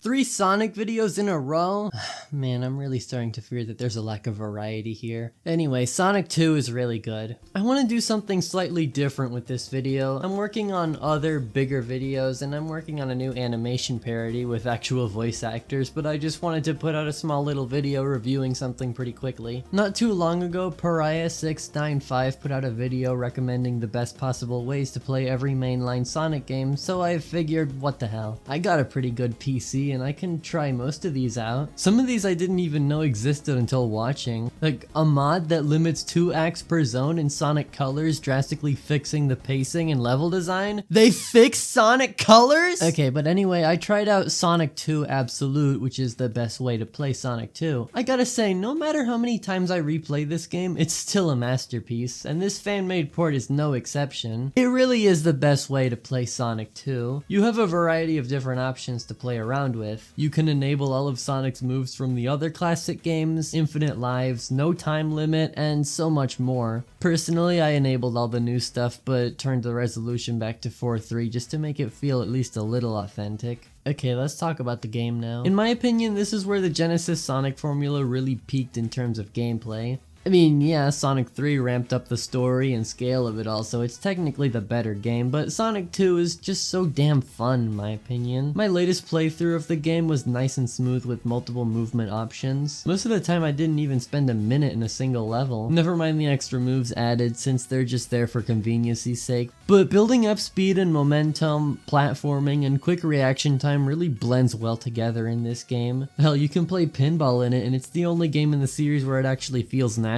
3 Sonic videos in a row? Man, I'm really starting to fear that there's a lack of variety here. Anyway, Sonic 2 is really good. I want to do something slightly different with this video. I'm working on other bigger videos and I'm working on a new animation parody with actual voice actors, but I just wanted to put out a small little video reviewing something pretty quickly. Not too long ago, Pariah695 put out a video recommending the best possible ways to play every mainline Sonic game, so I figured, what the hell. I got a pretty good PC and I can try most of these out. Some of these I didn't even know existed until watching. Like a mod that limits 2 acts per zone in Sonic Colors, drastically fixing the pacing and level design. They fixed Sonic Colors? Okay, but anyway, I tried out Sonic 2 Absolute, which is the best way to play Sonic 2. I gotta say, no matter how many times I replay this game, it's still a masterpiece, and this fan-made port is no exception. It really is the best way to play Sonic 2. You have a variety of different options to play around with. You can enable all of Sonic's moves from the other classic games, infinite lives, no time limit, and so much more. Personally, I enabled all the new stuff, but turned the resolution back to 4:3 just to make it feel at least a little authentic. Okay, let's talk about the game now. In my opinion, this is where the Genesis Sonic formula really peaked in terms of gameplay. I mean, yeah, Sonic 3 ramped up the story and scale of it all, so it's technically the better game, but Sonic 2 is just so damn fun in my opinion. My latest playthrough of the game was nice and smooth with multiple movement options. Most of the time I didn't even spend a minute in a single level. Never mind the extra moves added since they're just there for convenience's sake. But building up speed and momentum, platforming, and quick reaction time really blends well together in this game. Hell, you can play pinball in it and it's the only game in the series where it actually feels natural.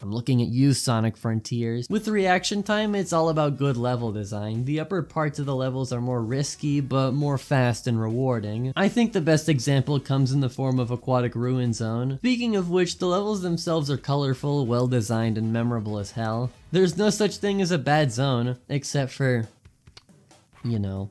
I'm looking at you, Sonic Frontiers. With reaction time, it's all about good level design. The upper parts of the levels are more risky, but more fast and rewarding. I think the best example comes in the form of Aquatic Ruin Zone. Speaking of which, the levels themselves are colorful, well designed, and memorable as hell. There's no such thing as a bad zone, except for, you know,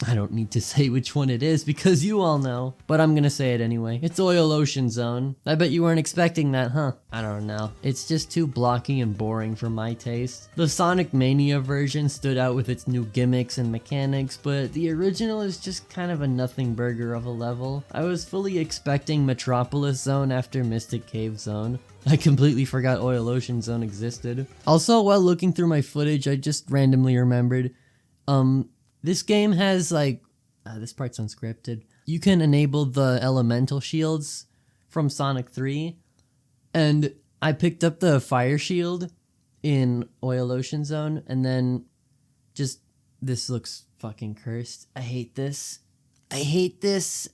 I don't need to say which one it is because you all know, but I'm gonna say it anyway. It's Oil Ocean Zone. I bet you weren't expecting that, huh? I don't know. It's just too blocky and boring for my taste. The Sonic Mania version stood out with its new gimmicks and mechanics, but the original is just kind of a nothing burger of a level. I was fully expecting Metropolis Zone after Mystic Cave Zone. I completely forgot Oil Ocean Zone existed. Also, while looking through my footage, I just randomly remembered, this game has like, this part's unscripted. You can enable the elemental shields from Sonic 3, and I picked up the fire shield in Oil Ocean Zone, and then just, this looks fucking cursed. I hate this. I hate this.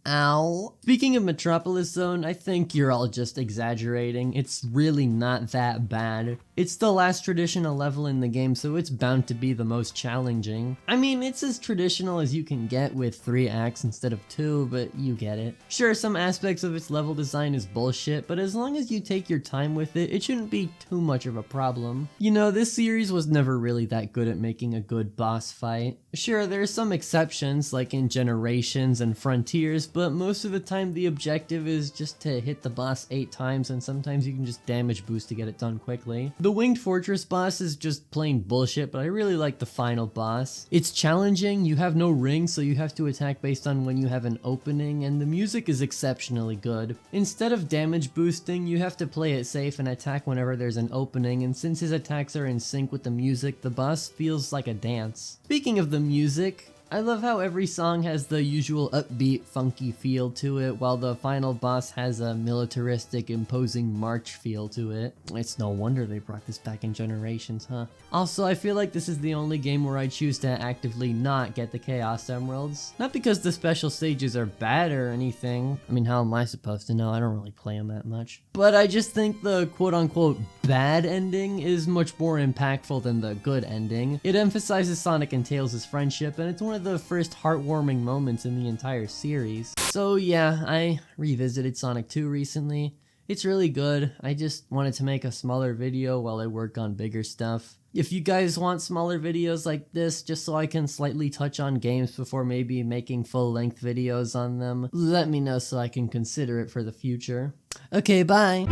Ow. Speaking of Metropolis Zone, I think you're all just exaggerating. It's really not that bad. It's the last traditional level in the game, so it's bound to be the most challenging. I mean, it's as traditional as you can get with 3 acts instead of 2, but you get it. Sure, some aspects of its level design is bullshit, but as long as you take your time with it, it shouldn't be too much of a problem. You know, this series was never really that good at making a good boss fight. Sure, there are some exceptions, like in Generations and Frontiers, but most of the time the objective is just to hit the boss 8 times, and sometimes you can just damage boost to get it done quickly. The Winged Fortress boss is just plain bullshit, but I really like the final boss. It's challenging, you have no ring, so you have to attack based on when you have an opening, and the music is exceptionally good. Instead of damage boosting, you have to play it safe and attack whenever there's an opening, and since his attacks are in sync with the music, the boss feels like a dance. Speaking of the music, I love how every song has the usual upbeat, funky feel to it, while the final boss has a militaristic, imposing march feel to it. It's no wonder they brought this back in Generations, huh? Also, I feel like this is the only game where I choose to actively not get the Chaos Emeralds. Not because the special stages are bad or anything. I mean, how am I supposed to know? I don't really play them that much. But I just think the quote-unquote bad ending is much more impactful than the good ending. It emphasizes Sonic and Tails' friendship, and it's one of the first heartwarming moments in the entire series. So yeah, I revisited Sonic 2 recently. It's really good. I just wanted to make a smaller video while I work on bigger stuff. If you guys want smaller videos like this, just so I can slightly touch on games before maybe making full-length videos on them, let me know so I can consider it for the future. Okay, bye!